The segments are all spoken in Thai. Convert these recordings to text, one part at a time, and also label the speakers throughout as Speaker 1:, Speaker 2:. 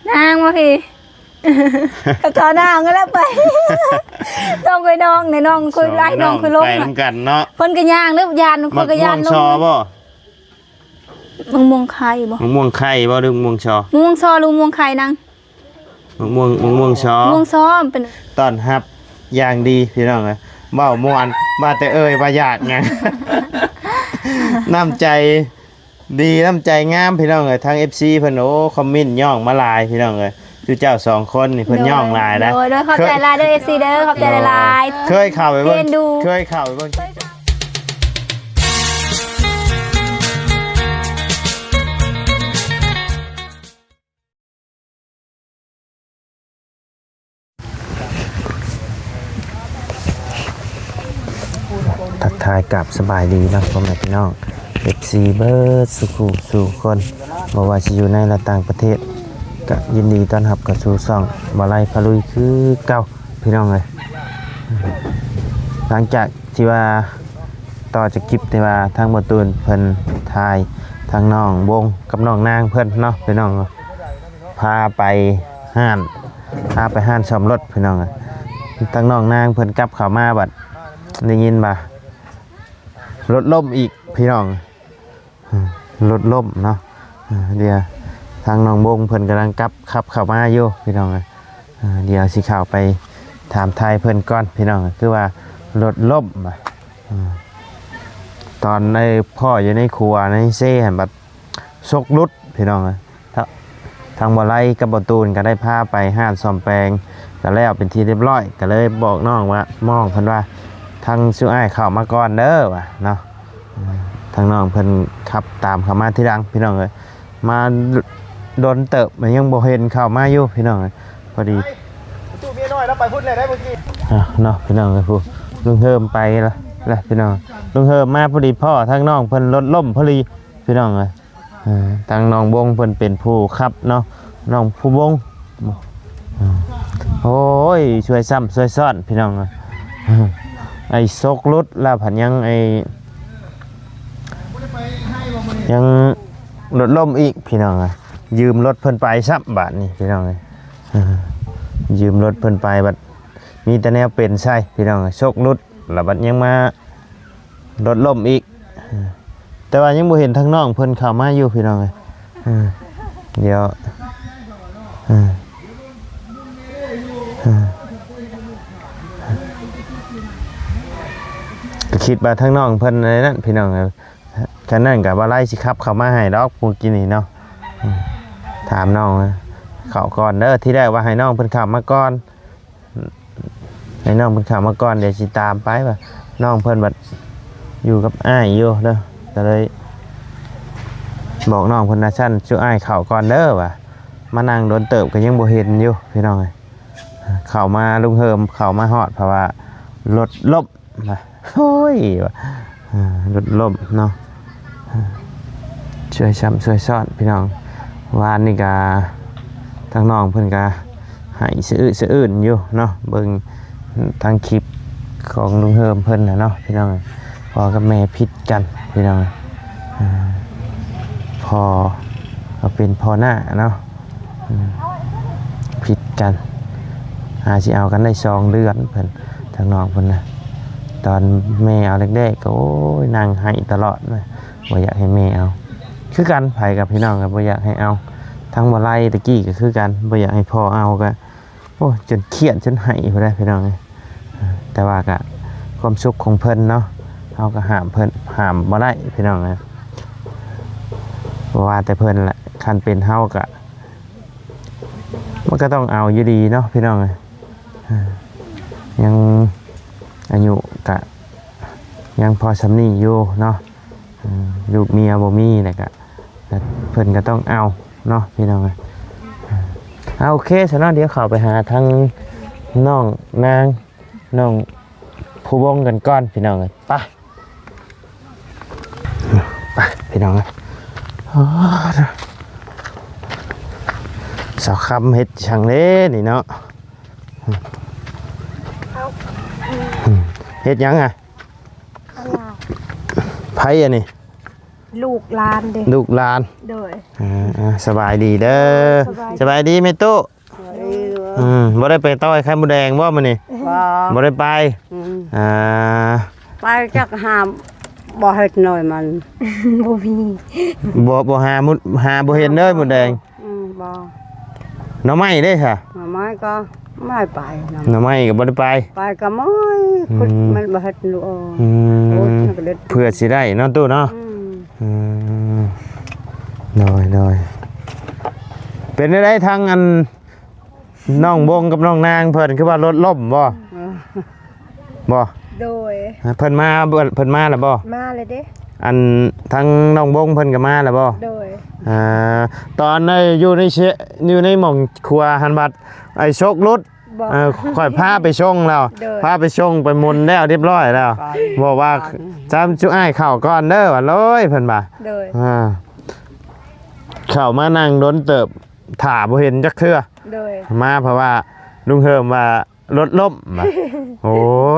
Speaker 1: นางมาพี่กับจอนางก็แล้วไปต้องคุยน้องในน้องคุยไล่น้องคุยลงไป
Speaker 2: นำกันเนาะ
Speaker 1: เพิ่นก็ย่างหรือยานคุยก็ย่านลงมะม่วงไข่บ่
Speaker 2: มะม่วงไข่บ่หรือมะม่วงชอ
Speaker 1: มะม่วงซอหรือมะม่วงไข่นาง
Speaker 2: มะม่วงชอ
Speaker 1: มะม่วงซอเป็น
Speaker 2: ตอนรับอย่างดีพี่น้องเอ้ยเว้าม่วนมาแต่บ่ญาติไงน้ำใจดีน้ำใจงามพี่น้องเอ้ยทาง FC เพิ่นโอ้คอมเมนต์ย่องมาหลายพี่น้องเอ้ยคือเจ้า2คนนี่เพิ่นย่องหลายนะ
Speaker 1: โดยขอบใจหลายเด้อ FC เด้อขอบใจหลาย
Speaker 2: เคยเข้าไปเบิ่งเคยเข้าไปเบิ่งทักทายกับสบายดีนะพ่อแม่พี่น้อง FC เบิร์ดสู่คนบ่ว่าจะอยู่ในและต่างประเทศก็ยินดีต้อนรับกับสู่ช่องบ่ไล่พะลุยคือเก่าพี่น้องเลยหลังจากที่ว่าต่อจากคลิปที่ว่าทางบ่ตูนเพิ่นถ่ายทางน้องวงกับน้องนางเพิ่นเนาะพี่น้องพาไปห้านซ่อมรถพี่น้องทางน้องนางเพิ่นกลับเข้ามาบัดได้ยินบ่รถล่มอีกพี่น้องรถล่มเนาะเดี๋ยวทางน้องบงเพิ่นกำลังขับเข้ามาอยู่พี่น้องเดี๋ยวสิเข้าไปถามไทยเพิ่นก่อนพี่น้องคือว่ารถล่มตอนในพ่ออยู่ในครัวในเซ่แบบซกรุดพี่น้องทางบ่ไล่กับบ่ตูนก็ได้พาไปห้านซ่อมแปลงก็แล้วเป็นที่เรียบร้อยก็เลยบอกน้องว่ามองเพิ่นว่าทางชื่ออ้ายเข้ามาก่อนเด้อว่ะเนาะทางน้องเพิ่นขับตามเข้ามาที่ดังพี่น้องเลยมาโดนเติบมันยังบ่เห็นเข้ามาอยู่พี่น้องพอดีตู้เมียน้อยแล้วไปพูดเลยได้เมื่อกี้เนาะพี่น้องเลยพูดลุงเฮิมไปแล้วพี่น้องลุงเฮิมมาพอดีพ่อทางน้องเพิ่นรถล่มพอดีพี่น้องเลยทางน้องบงเพิ่นเป็นผู้ขับเนาะน้องผู้บงโอ้ยช่วยซ้ำช่วยซ่อนพี่น้องไอ้ซกรถแล้วผันยังรถล่มอีกพี่น้องยืมรถเพิ่นไปซับบาทนี่พี่น้องยืมรถเพิ่นไปบัดมีแต่แนวเป็นใช่พี่น้องซกรถแล้วบัดยังมารถล่มอีกแต่ว่ายังบ่เห็นทางน้องเพิ่นเข้ามาอยู่พี่น้องเดี๋ยวก็คิดว่าทางน้องเพิ่นอะไรนั่นพี่น้องฉะนั้นกับว่าไล่สิครับเข้ามาให้ดอกปูกินนี่เนาะถามน้องเข้าก่อนเด้อที่แรกว่าให้น้องเพิ่นเข้ามาก่อนให้น้องเพิ่นเข้ามาก่อนเดี๋ยวสิตามไปว่าน้องเพิ่นบัดอยู่กับอ้ายอยู่เด้อก็เลยบอกน้องเพิ่นนะชั้นช่วยอ้ายเข้าก่อนเด้อว่ามานั่งโดนเติบก็ยังบ่เห็นอยู่พี่น้องเข้ามาลุงเฮิมเข้ามาฮอดเพราะว่ารถล้มโอ้ยรถล่มเนาะช่วยช้ำช่วยซ่อนพี่น้องวานนี่กาทางน้องเพิ่นกาหายสะอื้นอยู่เนาะเบิ่งทางคลิปของลุงเฮิมเพิ่นเนาะพี่น้องพ่อกับแม่ผิดกันพี่น้องพ่อเป็นพ่อหน้าเนาะผิดกันสิเอากันได้2 เดือนเพิ่นทางน้องเพิ่นนะตอนแม่เอาเด็กๆก็โอ้ยนั่งให้ตลอดเลยบ่อยากให้แม่เอาคือกันไผกับพี่น้องกับบ่อยากให้เอาทั้งบ่ไล่ตะกี้ก็คือกันบ่อยากให้พ่อเอาก็โอ้จนเครียดจนให้พุ่นได้พี่น้องแต่ว่าก็ความสุขของเพิ่นเนาะเฮาก็ห้ามเพิ่นห้ามบ่ได้พี่น้องว่าแต่เพิ่นแหละคันเป็นเฮาก็มันก็ต้องเอาอยู่ดีเนาะพี่น้องยังอายุกะยังพอสำนีอยู่เนาะลูกเมียบ่มีนะกะเพิ่นก็ต้องเอาเนาะพี่น้องโอเคฉะนั้นเดี๋ยวเข้าไปหาทั้งน้องนางน้องผู้วงกันก่อนพี่น้องไปพี่น้องสาวคำเฮ็ดช่างเล่นี่เนาะเฮ็ดยังไผอันนี้
Speaker 1: ลูกหลานเด้
Speaker 2: ลูกหลาน
Speaker 1: โดย
Speaker 2: สบายดีเด้อสบายดีไหมตู้บ่ได้ไปต้อยไข่มดแดงบ่มื้อนี้บ่ได้ไปอ่า
Speaker 3: ไปจักหามบ่เฮ็ดหน่อยมัน
Speaker 1: บ่มี
Speaker 2: บ่หาบ่เห็นเด้อมดแดง
Speaker 3: บ่
Speaker 2: หน่อไม้เด้ค่ะ
Speaker 3: หน่อไม้ก็ไม่ไป
Speaker 2: หน่อไม้ก็บ่ได้ไป
Speaker 3: ไปก็ไม่คุณมันบ่เฮ็ดลูก
Speaker 2: อื
Speaker 3: โอ้ย
Speaker 2: ม
Speaker 3: มันก็เด็ด
Speaker 2: เพื่อสิได้เนาะตู้เนาะน้อยเป็นได้ทางอันน้องบงกับน้องนางเพิ่นคือว่ารถล่มบ่บ่
Speaker 1: โดย
Speaker 2: เพิ่นมาแล้วบ่
Speaker 1: มาเลยเด้
Speaker 2: อันทั้งน้องบงเพิ่นก็มาแล้วบ่
Speaker 1: โดย
Speaker 2: ตอนในอยู่ในหม่องครัวหันบัดไอ้ชกรถ
Speaker 1: บ่
Speaker 2: ค่อยพาไปชงแล้ว
Speaker 1: โดย
Speaker 2: พาไปชงไปมุนแล้วเรียบร้อยแล้วบอกว่าจำจุอ้ายเข้าก่อนเด้อว่าโลยเพิ่นบ่า
Speaker 1: โดย
Speaker 2: เข้ามานั่งโดนเติบถ่าบ่เห็นจักเทื่อ
Speaker 1: โดย
Speaker 2: มาเพราะว่าลุงเฮิมว่ารถล้มว่ะโอ้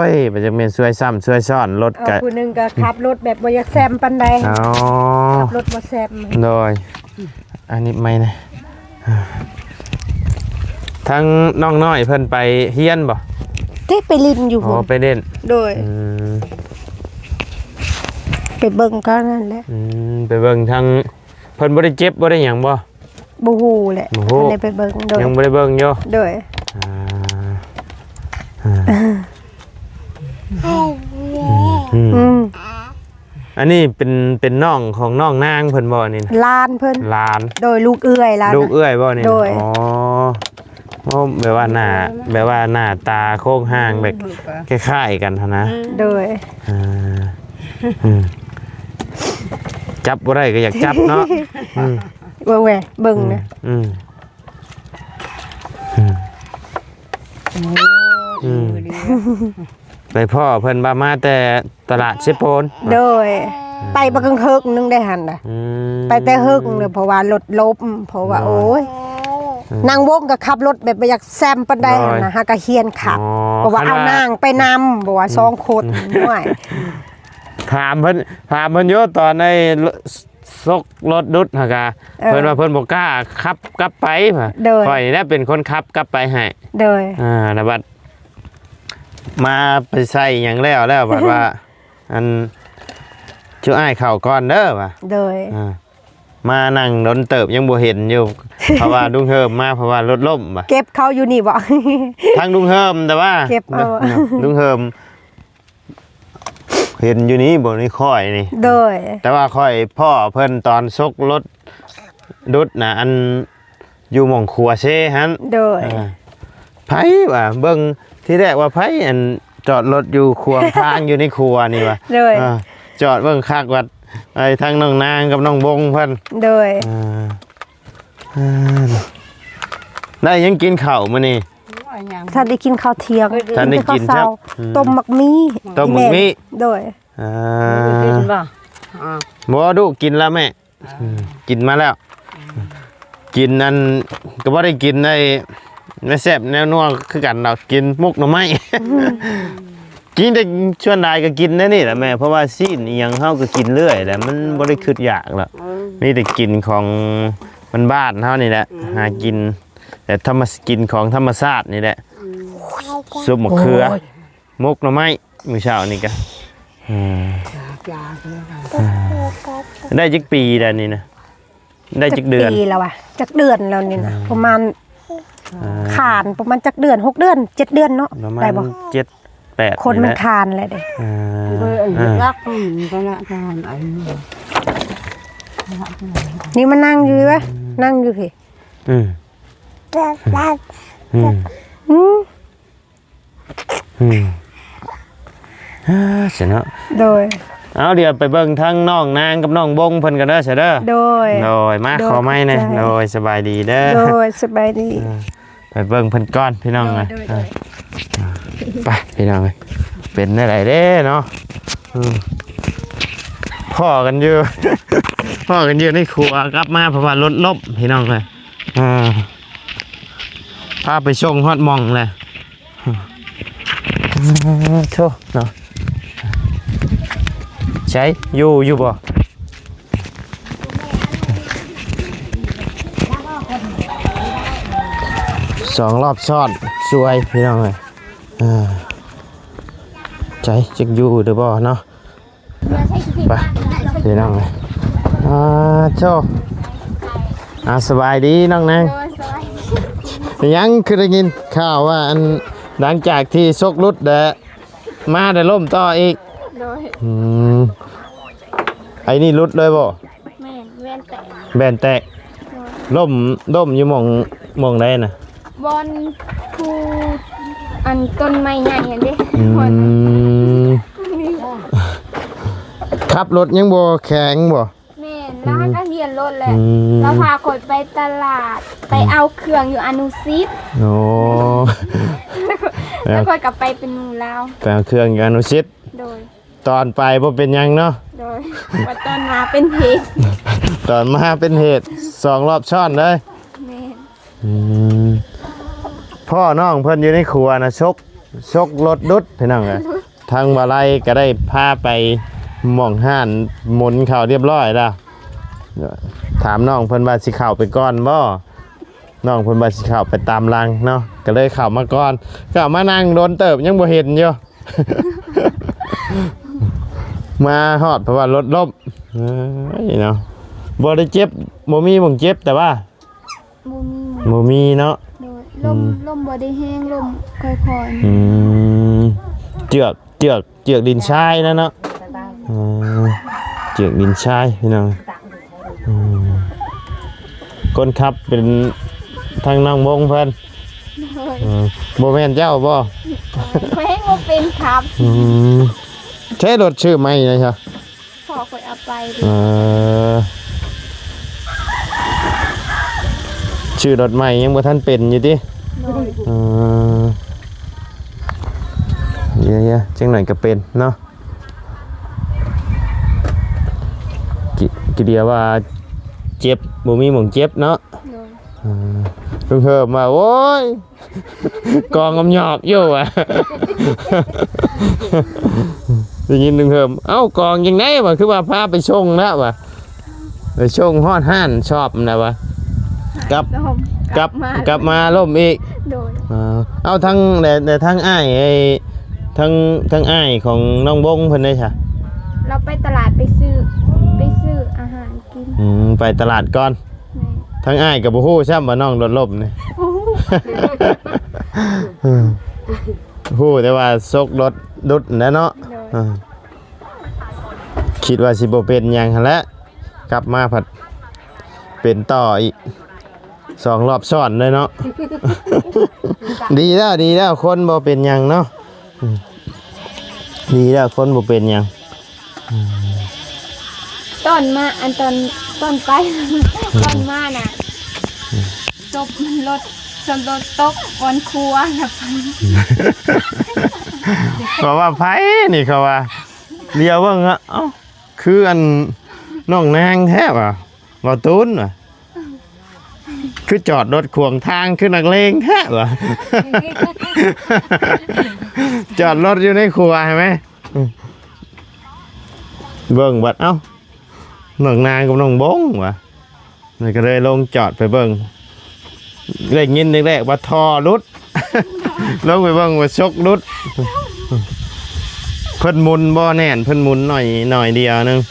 Speaker 2: ยมันจะเป็นช่วยซ้ำช่วยซ้อนรถ
Speaker 1: เอา
Speaker 2: กะ
Speaker 1: ผู้หนึงก็ขับรถแบบบ่อยากแซมปานใด
Speaker 2: อ๋อ
Speaker 1: ขับรถบ่แซม
Speaker 2: โดยอันนี้ไม่นะทั้งน้องน้อยเพิ่นไปเฮียนบ่
Speaker 1: ที่ไปลินอยู่
Speaker 2: อ๋อ
Speaker 1: พุ่น
Speaker 2: ไปเล่น
Speaker 1: โดย
Speaker 2: อืม
Speaker 1: ไปเบิ่งก็นั่นแหละ
Speaker 2: ไปเบิ่งทางเพิ่นบ่ได้เจ็บบ่ได้หยังบ่
Speaker 1: บ่ฮู้แหละ
Speaker 2: บ่ฮู้
Speaker 1: บ่ได้ไปเบิ่งโดย
Speaker 2: ยังบ่ได้เบิ่งอยู่
Speaker 1: โดย อืม
Speaker 2: อันนี้เป็นน้องของน้องนางเพิ่นบ่นี่นะ
Speaker 1: ลานเพิ่น
Speaker 2: หลาน
Speaker 1: โดยลูกเอื้อยลาน
Speaker 2: ลูกเอื้อยบ่นี่นะ
Speaker 1: โดย
Speaker 2: อ๋อโอ้แบบว่าหน้าตาโค้งห่างแบบคล้ายๆกันเท่านะ
Speaker 1: โดย
Speaker 2: อ่าจับบ่ได้ก็อยากจับเนาะอืม
Speaker 1: เบิ่งแหวเบิ่งนะ
Speaker 2: อืมไปพ่อเพิ่นมาแต่ตลาดเชฟโปน
Speaker 1: โดย ไปบักเฮิกนึงได้หันน่ะ ไปแต่เฮิกเลยเพราะว่ารถลบเพราะว่าโอ้ยนางวงก็ขับรถแบบบ่อยากแซมปานใดหั่นน่ะหากะเฮียนขับเพราะว่าเอานางไปนำบ่ว่า2คนน้อย
Speaker 2: ถามเพิ่นอยู่ตอนในซกรถดุดหากะเพิ่นว่าเพิ่นบ่กล้าขับกลับไปพ่ะ
Speaker 1: โดย
Speaker 2: ข่อยนี่เป็นคนขับกลับไปให้
Speaker 1: โดย
Speaker 2: แล้วบัดมาไปใส่หยังแล้วบัดว่า อันชื่ออ้ายเข้าก่อนเด้อว่ะ
Speaker 1: โดย
Speaker 2: มานั่งโดนเติบยังบ่เห็นอยู่ เพราะว่าลุงเฮิมมาเพราะว่ารถล่มว่ะ
Speaker 1: เก็บเขาอยู่นี่บ่
Speaker 2: ทางลุงเฮิมแต่ว่า
Speaker 1: เก็บเอา
Speaker 2: ลุงเฮิมเห็นอยู่นี้บ่นี่ค่อยนี่
Speaker 1: โดย
Speaker 2: แต่ว่าค่อยพ่อเพิ่นตอนซกรถดุดน่ะอันอยู่หม่องครัวเซ่ฮั่น
Speaker 1: โดย
Speaker 2: ไผว่ะเบิ่งที่แรกว่าไผอันจอดรถอยู่ครัวทางอยู่ในครัวนี่ว่ะ
Speaker 1: โดย
Speaker 2: จอดเบิ่งคักว่าไอ้ทั้งน้องนางกับน้องบงเพิ่น
Speaker 1: โดย
Speaker 2: ได้ยังกินข้าวมื้อนี้
Speaker 1: ถ้าได้กินข้าวเที่ยง
Speaker 2: ท่านได้กิน
Speaker 1: ข้าวเช้า
Speaker 2: ครับ
Speaker 1: ต้มหมักมี่
Speaker 2: ต้มหมักมี่
Speaker 1: โดย
Speaker 3: กินบ่
Speaker 2: บ่ดูกินแล้วแม่กินมาแล้ว กินนั่นก็บ่ได้กินได้ไม่แซ่บแนวนัวคือกันดอกกินมุกหน่อไม้ กินแต่ชวนนายก็กินแน่นี่แหละแม่เพราะว่าซีนอีหยังเฮาก็กินเรื่อยแหละมันบ่ได้คิดอยากหรอกมีแต่กินของบ้านๆเฮานี่แหละหากินแต่กินของธรรมชาตินี่แหละซุปมะเขือมุกหน่อไม้มื้อเช้านี่ก็ได้จักปีแล้วนี่นะได้จักเดือน
Speaker 1: ปีแล้วอะจักเดือนแล้วนี่นะประมาณขานประมาณจักเดือน6เดือน7เดือนเนาะ
Speaker 2: ประมาณ
Speaker 1: ได้บ่
Speaker 2: 7-8
Speaker 1: คนมันคานเลยเด้
Speaker 3: เบิ่งรักก็ละทานไอ้
Speaker 1: นี่มันนั่งอยู่วะนั่งอยู่พี่
Speaker 2: อืม เสียเนาะ
Speaker 1: โดย
Speaker 2: เอาเดี๋ยวไปเบิ่งทั้งน้องนางกับน้องบงเพิ่นกันเด้อเสียเด้อ
Speaker 1: โดย
Speaker 2: โดยมาขอไม้หน่อยโดยสบายดีเด้อ
Speaker 1: โดยสบายดี
Speaker 2: ไปเบิ่งเพิ่นก่อนพี่น้องเลย
Speaker 1: โดย
Speaker 2: ไปพี่น้องเลยเป็นอะไรเด้เนาะพ่อกันอยู่ พ่อกันอยู่ในครัวกลับมาเพราะว่ารถล้มพี่น้องเลยพาไปชงฮอดหมองเลยโธ่เนาะใช้อยู่บ่ 2 รอบซ้อนสวยพี่น้องเอ้ยใจจักอยู่เด้อบ่เนาะไปพี่น้องเอ้ยโชสบายดีน้องนางยังคือได้ยินข่าวว่าอันหลังจากที่ซกรุดมาได้ล่มต่ออีกไอ้นี่รุดเลยบ่แบนแตกล่มอยู่หมองได้น่ะ
Speaker 4: บอลคูอันต้นไม้ใหญ่เห็นดิ
Speaker 2: ขับรถยังบ่แข็งบ่
Speaker 4: แม่แล้วก็เฮียนรถแหละเราพาคนไปตลาดไปเอาเครื่องอยู่อนุสิต
Speaker 2: โอ้
Speaker 4: แล้วคนกลับไปเป็นหนูแล้ว
Speaker 2: ไปเอาเครื่องอยู่อนุสิต
Speaker 4: โดย
Speaker 2: ตอนไปบ่เป็นหยังเนาะ
Speaker 4: โดยว่าตอนมาเป็นเหตุ
Speaker 2: ตอนมาเป็นเหตุ2 รอบซ้อนเลย
Speaker 4: แม่
Speaker 2: พ่อน้องเพิ่นอยู่ในครัวนะชกรถดุดพี่น้องเอ้ยทางบ่าไล่ก็ได้พาไปหม่องห้านหมุนเข้าเรียบร้อยแล้วถามน้องเพิ่นว่าสิเข้าไปก่อนบ่น้องเพิ่นว่าสิเข้าไปตามรังเนาะก็เลยเข้ามาก่อนก็มานั่งโดนเติบยังบ่เห็นอยู่ มาฮอดเพราะว่ารถล้มเนาะบ่ได้เจ็บบ่มีหม่องเจ็บแต่ว่าบ่มีเนาะ
Speaker 4: ลมบ่ได้แห้งลมค่อย
Speaker 2: ๆเจือกดินทรายนะเนาะเจือกดินทรายพี่น้องคนขับเป็นทางน้องวงเพิ่นบ่แม่นเจ้าบ่
Speaker 4: แม่งบ่เป็นครับ
Speaker 2: ใช้รถชื่อใหม่นะจ๊ะ
Speaker 4: พอค่อยเอาไป
Speaker 2: ชื่อรถใหม่ยังบ่ทันเป็นอยู่ติเยอะๆจังหน่อยก็เป็นเนาะกี่เดียวว่าเจ็บบ่มีหม่องเจ็บเนาะลุงเฮิมมาโอ้ยกองหยอบอยู่อ่ะได้ยินลุงเฮิมเอ้ากองยังไงวะคือว่าพาไปชงแล้ววะไปชงฮอดห้านชอบนะวะกลับมาล่มอีกเอาทั้งแต่ทั้งอ้ายไอ้ทั้งอ้ายของน้องบงเพิ่นได้ค่ะ
Speaker 4: เราไปตลาดไปซื้ออาหารกิน
Speaker 2: ไปตลาดก่อนทั้งอ้ายกับบ่ฮู้ซ้ำว่าน้องรถล่มนี่ฮู้แต่ว่าซกรถดุดนะเนาะคิดว่าสิบ่เป็นหยังหั่นแหละกลับมาผัดเป็นต่ออีก2 รอบซ้อนเลยเนาะดีแล้วคนบ่เป็นหยังเนาะดีแล้วคนบ่เป็นหยัง
Speaker 4: ตอนมาอันตอนไปตอนมาน่ะจบรถตกวันครัวน่ะ
Speaker 2: เพราะว่าไผนี่เขาว่าเลียวเบิ่งอ่ะเอ้าคืออันน้องนางแท้ว่ะบ่ตูนว่ะคือจอดรถขวางทางคือนักเลงแท้ว่ะจอดรถอยู่ในครัวใช่ไหมเบิ่งบัดเอ้าน้องนางกับน้องบงว่ะนี่ก็เลยลงจอดไปเบิ่งได้ยินแรกๆว่าท่อรุดลงไปเบิ่งว่าชกรุดเพิ่นหมุนบ่แน่นเพิ่นหมุนหน่อยเดียวนึง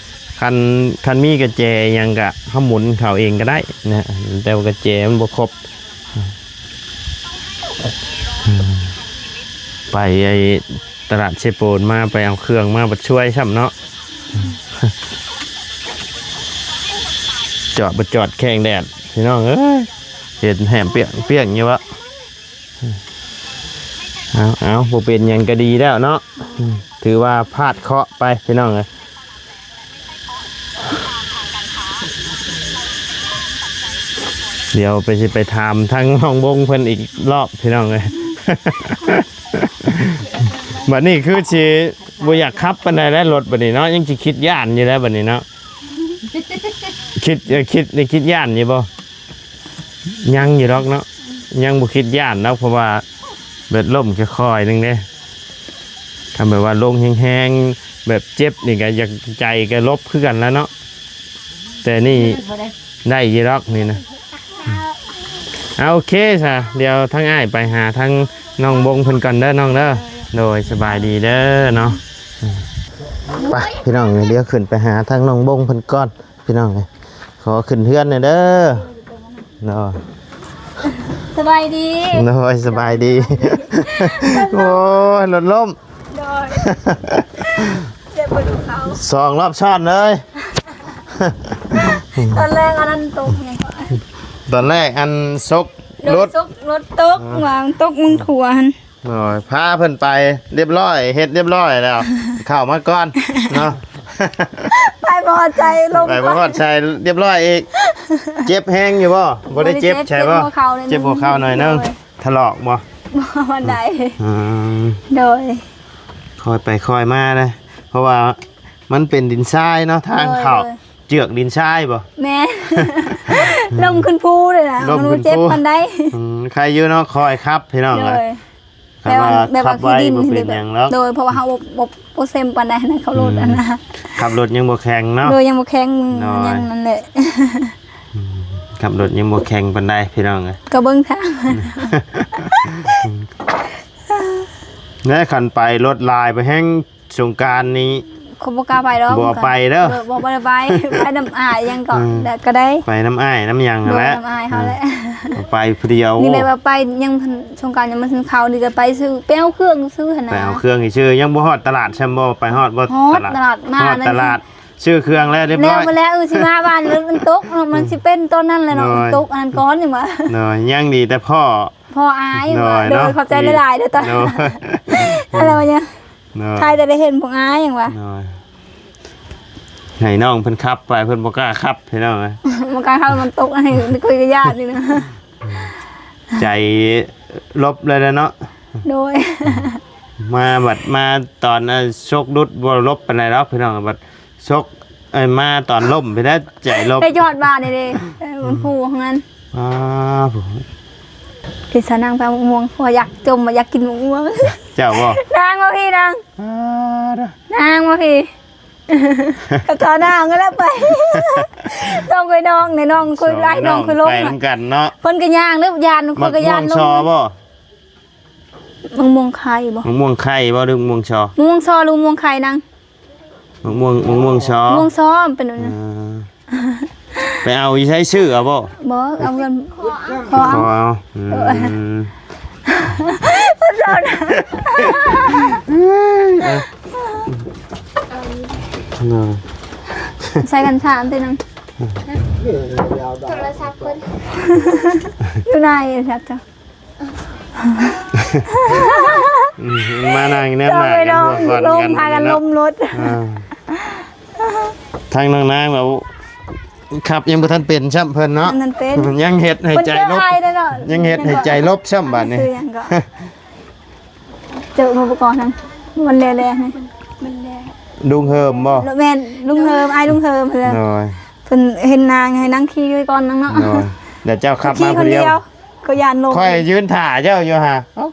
Speaker 2: คันมีกระแจยังกะเฮาหมุนเขาเองก็ได้นะแต่ว่ากระแจมันบ่ครบไปไอ้ตลาดเชโปนมาไปเอาเครื่องมาบัดช่วยซ้ำเนาะจอดแข่งแดดพี่น้องเอ้ยเห็นแหมเปียกอย่างวะเอาบ่เป็นหยังก็ดีแล้วเนาะถือว่าพลาดเคราะห์ไปพี่น้องเอ้ยเดี๋ยวไปถามทั้งน้องบงเพิ่นอีกรอบพี่น้องเอ้ยบัดนี้คือสิบ่อยากขับปานใดแล้วรถบัดนี้เนาะยังสิคิดย่านอยู่แล้วบัดนี้เนาะคิดย่านอยู่บ่ยังอยู่หรอกเนาะยังบ่คิดย่านเนาะเพราะว่าเบ็ดล่มค่อยๆนึงเด้ทำแบบว่าลงแห้งๆแบบเจ็บนี่ก็อยากใจก็ลบคือกันแล้วเนาะแต่นี่ได้อยู่หรอกนี่นะ เอาโอเคซะเดี๋ยวทั้งอ้ายไปหาทั้งน้องบงเพิ่นก่อนเด้อน้องเด้อโดยสบายดีเด้อเนาะไปพี่น้องเดี๋ยวขึ้นไปหาทั้งน้องบงเพิ่นก่อนพี่น้องเลยขอขึ้นเฮือนหน่อยเด้อเนาะ
Speaker 4: สบายดี
Speaker 2: โดยสบายดี โอ้ยรถล้ม
Speaker 4: โดยเจ็บปวดเขา
Speaker 2: สองรอบช้อนเลย
Speaker 4: ตอนแรกอันนั้นตกยัง
Speaker 2: ตอนแรกอันซกรถ
Speaker 4: รถตกวางตกมึงขวาน
Speaker 2: โอ้ยพาเพิ่นไปเรียบร้อยเฮ็ดเรียบร้อยแล้ว เข้ามาก่อนเนาะ
Speaker 4: ไปพอใจลง
Speaker 2: ไปบ่ฮอดใช่เรียบร้อยอีกเจ็บแฮงอยู่บ่บ่ได้เจ็บใช่บ่เจ็บหัวเข่าหน่อยนึงถลอกบ่
Speaker 4: วันใด
Speaker 2: อืม
Speaker 4: โดย
Speaker 2: ค่อยไปค่อยมาเลยเพราะว่ามันเป็นดินทรายเนาะทางเข้าเจือกดินทรายบ่
Speaker 4: แม่ ลงขึ้นภูเลยนะ
Speaker 2: ลง
Speaker 4: มัน
Speaker 2: ขึ้นภู
Speaker 4: เจ็บมันได้
Speaker 2: ใครอยู่เนาะคอยครับพี่น้อง
Speaker 4: โด
Speaker 2: เลย
Speaker 4: ย
Speaker 2: แต่ว่าขับไว้บ่เป็นหยังแล้ว
Speaker 4: โดยเพราะว่าเขาบ่เซมปานใดนะเขาโลดอันนะ
Speaker 2: ขับรถยังบ่แข็งเนาะ
Speaker 4: โดยยังบ่แข็ง
Speaker 2: น้อย
Speaker 4: ยังนั่นแหละ
Speaker 2: ขับรถยังบ่แข็งปานใดพี่น้องเลย
Speaker 4: ก็เบิ่งทาง
Speaker 2: เนี่ยขันไปรถลายไปแห้งสงกรารนี้
Speaker 4: เขาบ่กล้าไปดอก
Speaker 2: บ่ไปเด้อ
Speaker 4: บ่ได้ไปไปน้ำอายยังก่อนแต่ก็ได้
Speaker 2: ไปน้ำอ้ายน้ำหยัง
Speaker 4: โด
Speaker 2: นั่น
Speaker 4: ย
Speaker 2: แหละ
Speaker 4: น้ำอายเขาแหละ
Speaker 2: ไปผู้เดียว
Speaker 4: นี่เลยว่าไปยังสงกรานต์ยังมาถึงเขานี่ก็ไปซื้อไปเอาเครื่องซื้อหั่น
Speaker 2: ไป
Speaker 4: นะ
Speaker 2: เอาเครื่องอีกชื่อยังบ่ฮอดตลาดแชมบ่ไปฮอดบ่
Speaker 4: ฮอดตลาดมา
Speaker 2: ฮอด
Speaker 4: นั่น
Speaker 2: ตลาดชื่อเครื่องแล้วเรียบ
Speaker 4: แล้
Speaker 2: ร้
Speaker 4: ว
Speaker 2: อย
Speaker 4: มาแล้วสิมาบ้านมันตกมันสิเป็นต้นนั่นเลยเนาะ
Speaker 2: น้อย
Speaker 4: มันตกอันนั้นก้อนอย่างว่า
Speaker 2: เนาะยังดีแต่พ่อ
Speaker 4: พ่ออาย
Speaker 2: น้อย
Speaker 4: โด
Speaker 2: เนาะ
Speaker 4: ยขอบใจหลายๆเด้อตอน
Speaker 2: น้อย
Speaker 4: อะไรวะเนี่ย
Speaker 2: เนาะ
Speaker 4: ใครจะได้เห็นพวกอายอย่างวะ
Speaker 2: น้อยให้น้องเพิ่นขับไปเพิ่นบ่กล้าขับพี่น้องเอ้ย
Speaker 4: มันการเข้ามันตกอะไรคุยกับญาตินี่นะ
Speaker 2: ใจลบเลยนะเนาะ
Speaker 4: โดย
Speaker 2: มาบัดมาตอนชกดุดบ่ลบปานใดดอกพี่น้องบัดชกมาตอนล่มไปแล้วใจลบ
Speaker 4: ได้ยอดบ้านนี่ดิมันผูของนั้น
Speaker 2: ผม
Speaker 4: กินสานังไปมะม่วงพออยากจมมาอยากกินมะม่วง
Speaker 2: เจ้าบ่
Speaker 4: นางมาพี่นาง
Speaker 2: เด้อน
Speaker 4: างมาพี่กับจอนางก็แล้วไปต้องคุยน้องในน้องคุยไล่น้องคุยลง
Speaker 2: ไปนำกันเนาะ
Speaker 4: คนกระย่างหรือยานคนกระยานล
Speaker 2: มะม่วงชอบ่
Speaker 4: มะม่วงไข่บ่
Speaker 2: มะม่วงไข่บ่หรือมะม่วงชอ
Speaker 4: มะม่วงซอหรือมะม่วงไข่นาง
Speaker 2: มะม่วงชอ
Speaker 4: มะม่วงซ้อมเป็นแบบนั้น
Speaker 2: ไปเอาอีใช้ชื่อเอาบ่
Speaker 4: บ่เอาเงินขอ
Speaker 2: ขอ
Speaker 4: เอา
Speaker 2: เอา
Speaker 4: ใส่กันถามทีนึง
Speaker 1: โทรศัพท์เพิ่น
Speaker 4: อยู่ไหนครับจ้ะ
Speaker 2: มานั่งแนบ
Speaker 4: เจ้า
Speaker 2: หน้า
Speaker 4: ไป
Speaker 2: กัน
Speaker 4: น้อง
Speaker 2: ก่อน
Speaker 4: ลม
Speaker 2: กัน
Speaker 4: พากันลมรถ
Speaker 2: ทางนางแบบขับยังบ่ทันเป็นช่ำเพิ่นเนาะ
Speaker 4: นั่นเป็น
Speaker 2: ยังเฮ็ดให้ใจลบ
Speaker 4: คนเจอไอ้เด้อเนาะ
Speaker 2: ยังเฮ็ดให้ใจลบช่ำบัดนี้
Speaker 4: คือยังก็เจออุปกรณ์นั้นมันแล่ๆนี่
Speaker 2: ดุงเฮิมบ่
Speaker 4: แล้วแม่นลุงเฮิมไอ้ลุงเฮิมเพิ่น
Speaker 2: น้อย
Speaker 4: เพิ่นเห็นนางให้นั่งขี่ด้วยก่อนนั่งเนาะ
Speaker 2: น้อยเดี๋ยวเจ้าขับมา
Speaker 4: ขี่
Speaker 2: คนเดียว
Speaker 4: ก็ยานลง
Speaker 2: ค่อยยืนถ่าเจ้าอยู่ห่าเอ้า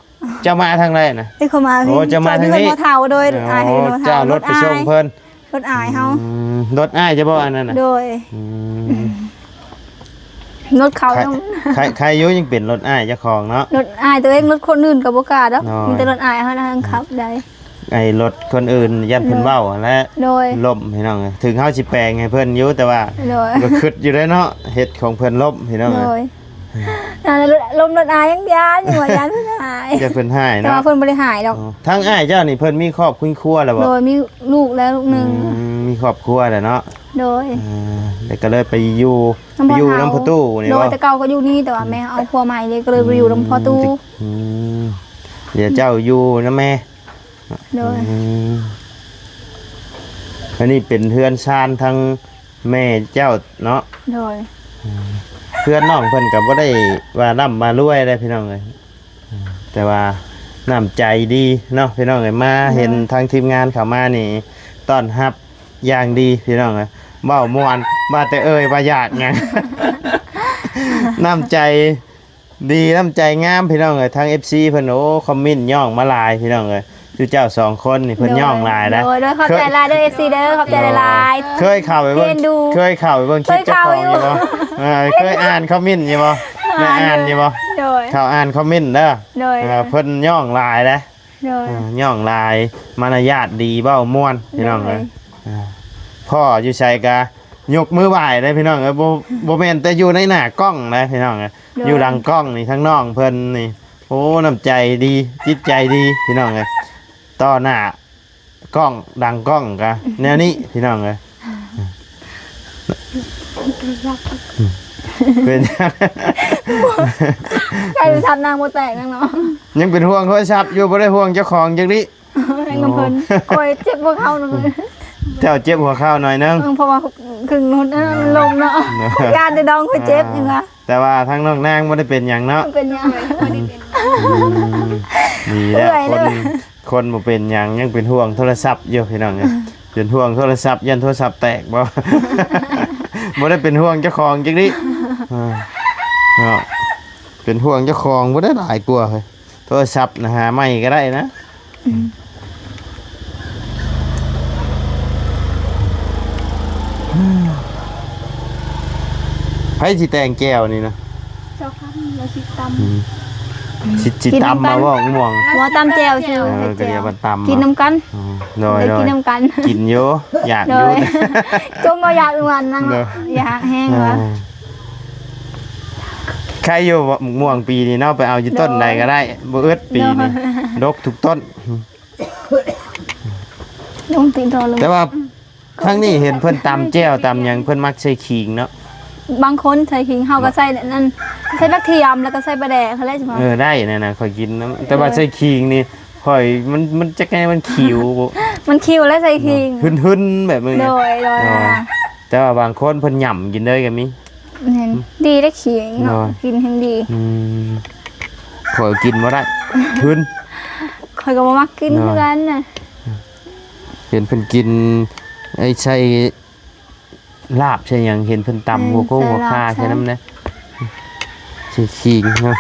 Speaker 2: เจ้ามาทางไหนน่ะ
Speaker 4: ได้เข้ามา
Speaker 2: โอ้จะมาทางนี้
Speaker 4: จอดอยู่บนหัวเท้าโดยอาย
Speaker 2: โอ้
Speaker 4: ให้หัว
Speaker 2: เจ้ารถไปส่งเพิ่น
Speaker 4: รถอายเฮา
Speaker 2: รถอ้ายจะบ่อันนั้นน่ะ
Speaker 4: โดย
Speaker 2: อืม
Speaker 4: รถเขา
Speaker 2: ใคร
Speaker 4: ต้อง
Speaker 2: ใครอยู่ยังเป็นรถอ้ายเจ้าของเนาะ
Speaker 4: รถอายตัวเองรถคนอื่นก็บ่กล้าดอก
Speaker 2: น้อย
Speaker 4: มีแต่รถอายเฮานะขับได้
Speaker 2: ไอ้รถคนอื่นยันเพิ่นเว้าและ
Speaker 4: โดย
Speaker 2: ล่มพี่น้องเอ้ยถึงเฮาสิแปลงให้เพิ่นอยู่แต่ว่า
Speaker 4: โดย
Speaker 2: ก็คิดอยู่ได้เนาะเฮ็ดของเพิ่นล่มพี่น้อง
Speaker 4: โด
Speaker 2: เอ้ย
Speaker 4: ยลมรถอายยังยานอยู่ว่ายานเพิ่นหาย
Speaker 2: จะเพิ่นให้
Speaker 4: แต่
Speaker 2: เนาะ
Speaker 4: ว่าเพิ่นบ่ได้หายดอก
Speaker 2: ทั้งอ้ายเจ้านี่เพิ่นมีครอบครัวแล้วบ่
Speaker 4: โดยมีลูกแล้วลูกหนึง
Speaker 2: มีครอบครัวแล้วเนาะ
Speaker 4: โดย
Speaker 2: แล้วก็เลยไปอยู่น้ำพ่อตู้นี่
Speaker 4: โด
Speaker 2: บ่
Speaker 4: ยแต่เก่าก็อยู่นี่แต่ว่าแม่เอาผัวใหม่เลยก็เลยไปอยู่น้ำพ่อตู้
Speaker 2: อืมเดี๋ยวเจ้าอยู่นะแม่
Speaker 4: โดย
Speaker 2: อันนี้เป็นเพื่อนชานทั้งแม่เจ้าเนาะ
Speaker 4: โดย
Speaker 2: เพื่อนน้องเพิ่นก็บ่ได้ว่าร่ำมารวยได้พี่น้องเอ้ยแต่ว่าน้ำใจดีเนาะพี่น้องเอ้ยมาเห็นทางทีมงานเข้ามานี่ต้อนรับอย่างดีพี่น้องเอ้ยเว้าม่วนว่าแต่เอ้ยว่าญาติหยัง น้ำใจดีน้ำใจงามพี่น้องเอ้ยทาง FC เพิ่นโอ้คอมเมนต์ย่องมาหลายพี่น้องเอ้ยคือเจ้าสองคนนี่เพิ่นย่องหลายนะ
Speaker 4: โดยขอบใจหลายเด้อ FC เด้อขอบใจหลาย
Speaker 2: เคยเข้าไปเบิ่ง
Speaker 4: เอ็นดู
Speaker 2: เคยเข้าไปเบิ่งคลิปเจ้าของอยู่บ่เคยอ่านคอมเมนต์อยู่บ่
Speaker 4: เอ
Speaker 2: ได้อ่านอยู่บ่
Speaker 4: โดย
Speaker 2: เขาอ่านคอมเมนต์เด้อ
Speaker 4: โดย
Speaker 2: เพิ่นย่องลายนะ
Speaker 4: โดย
Speaker 2: ย่องลายมารยาทดีเบ้าม่วนพี่น้องเอ้ยพ่ออยู่ไสกะยกมือไหว้เลยพี่น้องเอ้ยบ่แม่นแต่อยู่ในหน้ากล้องนะพี่น้องเอ้ยอยู่หลังกล้องนี่ทั้งน้องเพิ่นนี่โอ้น้ำใจดีจิตใจดีพี่น้องเอ้ยต่อหน้ากล้องดังกล้องกะแนวนี้พี่น้องเอ้ยเป็น
Speaker 4: ใครจะทำนางโมแตกนางเนาะ
Speaker 2: ยังเป็นห่วงโทรศัพท์อยู่บ่ได้ห่วงเจ้าของจังนี้
Speaker 4: ให้กำเพิ่นคอยเจ็บพวกเขาเนาะ
Speaker 2: เจ้าเจ็บหัวเข่าหน่อยนึง
Speaker 4: เพราะว่าครึ่งนู้นมันลงเนาะญาติได้ดองคอยเจ็บยังไง
Speaker 2: แต่ว่าทั้งน้องนางบ่ได้เป็นหยังเนาะ
Speaker 4: เป็นยัง
Speaker 2: ดีแล้ว
Speaker 4: เอื่อย
Speaker 2: คน
Speaker 4: เลย
Speaker 2: คนบ่เป็นหยังยังเป็นห่วงโทรศัพท์อยู่พี่น้องเอ้ยเป็นห่วงโทรศัพท์ยันโทรศัพท์แตกบ่ บ่ได้เป็นห่วงเจ้าของจังนี้เนาะเป็นห่วงเจ้าของบ่ได้หลายกว่าเฮ้ยโทรศัพท์นะหาใหม่ก็ได้นะไผสิแต่งแก้วนี่นะ
Speaker 4: เจ้าค่ะเราสิต
Speaker 2: สิตำมาบ่ง่วง
Speaker 4: ำหัวตำแจวชื่อ
Speaker 2: ก็เรียกว่าตำ
Speaker 4: กินน้ำกัน
Speaker 2: โดย
Speaker 4: ได้กินน้ำกัน
Speaker 2: กินอยู่อยาก
Speaker 4: โด
Speaker 2: อยู่
Speaker 4: ยจงก็อยากอีกวันนั่ง
Speaker 2: เนอะ
Speaker 4: อยากแห้งวะ
Speaker 2: ใครอยู่ม่วงปีนี้เนาะไปเอาอยู่ต้นใดก็ได้บ่อึดปีนี้ดกทุกต้น
Speaker 4: ลงตีนโตเลย
Speaker 2: แต่ว่าทั้งนี้เห็นเพิ่นตำแจ่วตำหยังเพิ่นมักใส่ขิงเนาะ
Speaker 4: บางคนใส่ขิงเฮาก็ใส่นั่นใส่กระเทียมแล้วก็ใส่ปลาแดกเขาเรียกใช่ไหม
Speaker 2: ได้นั่นน่ะข่อยกินนะแต่ว่าใส่ขิงนี่ข่อยมันจักไงมันขิวบ่
Speaker 4: มันคิวและใส่ขิง
Speaker 2: หึนๆแบบนี้
Speaker 4: โดย
Speaker 2: แต่ว่าบางคนเพิ่นหย่ำกินเลยก็มี
Speaker 4: เห็นดีได้ขิงเนาะ
Speaker 2: โดย
Speaker 4: กินให้ดี
Speaker 2: ข่อยกินบ่ได้หึน
Speaker 4: คอยก็บ่มักกินคือกันน่ะ
Speaker 2: เห็นเพิ่นกินไอ้ใส่ลาบใช่หยังเห็นเพิ่นตำหัวโก้หัวคาใช่น้ำนะใส่ขิงเนาะ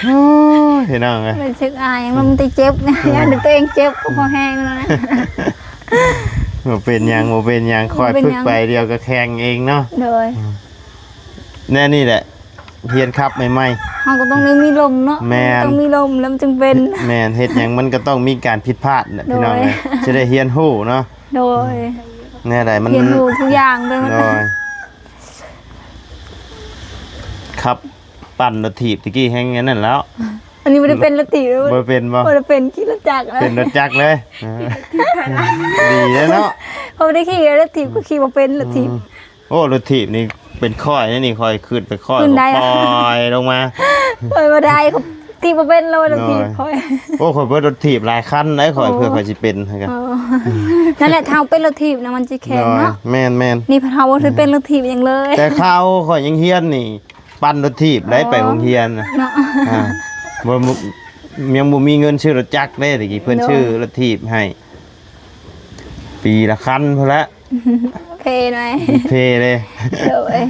Speaker 2: โอ้ยเห็นเอาไง
Speaker 4: เป็นซึกอายมันติเจ็บเนี่ยยามตัวเองเจ็บก็พอแห้งแล้วนะ
Speaker 2: บ่เป็นหยังบ่เป็นหยังคอย
Speaker 4: บ่เป็นหยัง
Speaker 2: ฝึกไปเดียวก็แข่งเองเนาะ
Speaker 4: โดย
Speaker 2: แน่นี่แหละเฮียนครับใหม่
Speaker 4: เฮาก็ต้องมีลมเนาะ
Speaker 2: แม่น
Speaker 4: ต้องมีลมแล้วมันจึงเป็น
Speaker 2: ๆแม่นเฮ็ดหยังมันก็ต้องมีการผิดพลาดน่ะพี่น้อง
Speaker 4: โดย
Speaker 2: เอ้ยจะได้เฮียนฮู้เนาะ
Speaker 4: โดย
Speaker 2: แน่ใดมัน
Speaker 4: เรียนรู้ทุกอย่างไปหมด
Speaker 2: โดยครับปั่นรถถีบตะกี้แฮงอย่างนั้นแล้ว
Speaker 4: อันนี้บ่ได้เป็นรถติหรือ
Speaker 2: บ่เป็นบ่
Speaker 4: บ่ได้เป็นขี่รถจักรนะ
Speaker 2: เป็นรถจักรเลยดีแล้วเนาะ
Speaker 4: เพราะบ่ได้ขี่รถถีบก็ขี่บ่เป็นรถถีบ
Speaker 2: โอ้รถถีบนี่เป็นค่อยนี่ค่อยขึ้นไปค่อย
Speaker 4: ขึ้นได้
Speaker 2: ปล่อยลงมา
Speaker 4: เอ้ยบ่ได้เขาถีบบ่เป็นแล้วรถถีบ
Speaker 2: น้อย
Speaker 4: ค่อย
Speaker 2: โอ้ข่อยเบิดรถถีบหลายคันเลยข่อยเพื่อข่อยสิเป็นให้กัน
Speaker 4: เออนั่นแหละทางเป็นรถถีบนะมันจะแข็งเนาะ
Speaker 2: แม่น
Speaker 4: นี่พะเทาบ่ได้เป็นรถถีบอย่างเลย
Speaker 2: ๆแต่ข้าวข่อยยังเฮียนนี่ ปั่นรถถีบได้ไปโรงเรียนน่ะ
Speaker 4: เนาะ
Speaker 2: อ่าบ่ยังบ่มีเงินซื้อรถจักรเด้ตะกี้เพิ่น
Speaker 4: เนาะ
Speaker 2: ซื้อรถถีบให้ ปีละคันพุ่นละ
Speaker 4: เพหน่อย
Speaker 2: เพเลย
Speaker 4: เดี๋ยวเอ้ย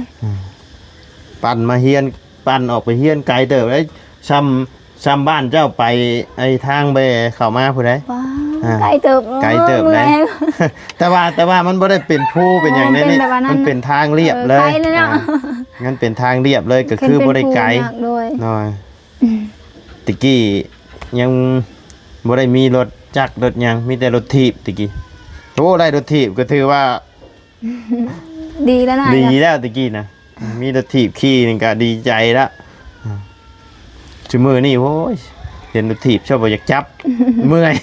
Speaker 2: ปั่นมาเฮียนปั่นออกไปเฮียนไกลเติบได้ซ้ำบ้านเจ้าไปไอ้ทางไปเข้ามาผู้ใด
Speaker 4: ว้า
Speaker 2: อ่า
Speaker 4: ไกลเติบ
Speaker 2: ไกลเติบ
Speaker 4: มื่
Speaker 2: ได้
Speaker 4: อย
Speaker 2: แต่ว่ามันบ่ได้เป็นภูเป็นอย่างนี้
Speaker 4: มันเป็น
Speaker 2: นี่
Speaker 4: แบบว่านั้น
Speaker 2: มันเป็นทางเรียบเลย
Speaker 4: ไกลเลยเนาะ
Speaker 2: งั้นเป็นทางเรียบเลยก็คือบ่ได้ไกล
Speaker 4: เป็นภูมิากด้วย
Speaker 2: น้อยตะกี้ยังบ่ได้มีรถจักรรถหยังมีแต่รถถีบตะกี้โอ้ได้รถถีบก็ถือว่า
Speaker 4: ดีแล้วนะ
Speaker 2: ดีแล้วตะกี้นะมีรถถีบขี่นี่ก็ดีใจแล้วจุมือนี่โอ้ยเห็นรถถีบชอบบ่อยากจับ เมื่อย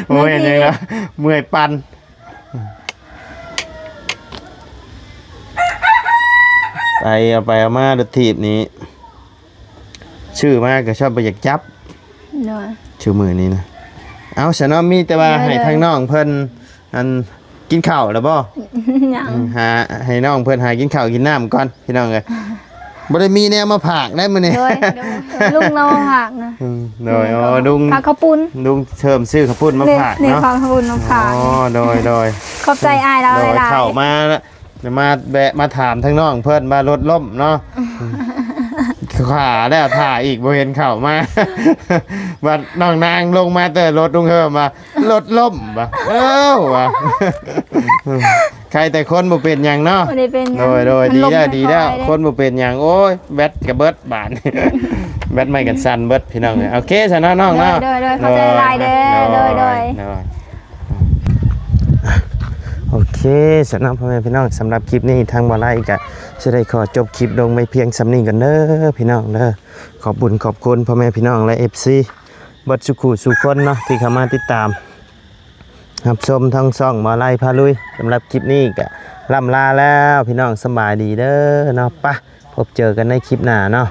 Speaker 2: โอ้ยยังไงนะเมื่อยปั่นไปเอามารถถีบนี้ชื่อมากก็ชอบบ่อยากจับ
Speaker 4: เนาะ
Speaker 2: ชื่อมือนี้นะเอาฉันว่ามีแต่ว่า
Speaker 4: ได้เลย
Speaker 2: ให้ทางน้องเพิ่นอันกินข้าวแล้วบ่
Speaker 4: ยัง
Speaker 2: หาให้น้องเพิ่นหากินข้าวกินน้ำก่อนพี่น้องเอ้ยบ่ได้มีแนวมาผากได้มื้อนี้
Speaker 4: โดยลุงเราผักนะ
Speaker 2: โดยอ๋อลุง
Speaker 4: ผักข้าวปุ้น
Speaker 2: ลุงเชิมซื้อข้าวปุ้นมาผาก
Speaker 4: นี่
Speaker 2: เนาะ
Speaker 4: ผักข้าวปุ้นมาผัก
Speaker 2: อ๋อโดย
Speaker 4: ขอบใจอายเรา
Speaker 2: โดย
Speaker 4: หลาย
Speaker 2: เข้ามาแล้วเดี๋ยวมาแวะมาถามทางน้องเพิ่นมารถล่มเนาะขาแล้วถ่าอีกบ่เห็นเข้ามา ว่าน้องนางลงมาแต่รถลุงเฮิมมารถล่มบ่เอ้าว่ะ ข รแต่คนบ่เป็นหยังเนาะ
Speaker 4: บ่ได้เป็นหยัง
Speaker 2: โดย
Speaker 4: มัน
Speaker 2: ดี
Speaker 4: ลม
Speaker 2: แล้วดีแล้ว
Speaker 4: ค่อยๆ
Speaker 2: คนบ่เป็นหยังโอ้ยแบตก็เบิดบาด แบตไม่กันสั่นเบิดพี่น้องเอ้ยโอเคซะเนาะน้องเนาะ
Speaker 4: โดยเข้าใจหลายเด้อโดย
Speaker 2: โอเคสำหรับพ่อแม่พี่น้องสำหรับคลิปนี้ทางบ่ไล่ก็จะได้ขอจบคลิปลงไม่เพียงสำนี้กันเด้อพี่น้องเด้อขอบคุญขอบคุณพ่อแม่พี่น้องและ FC เบิดสุขุสุคนเนาะที่เข้ามาติดตามรับชมทั้งช่องบ่ไล่พาลุยสำหรับคลิปนี้ก็ล่ำลาแล้วพี่น้องสบายดีเด้อเนาะปะพบเจอกันในคลิปหน้าเนาะ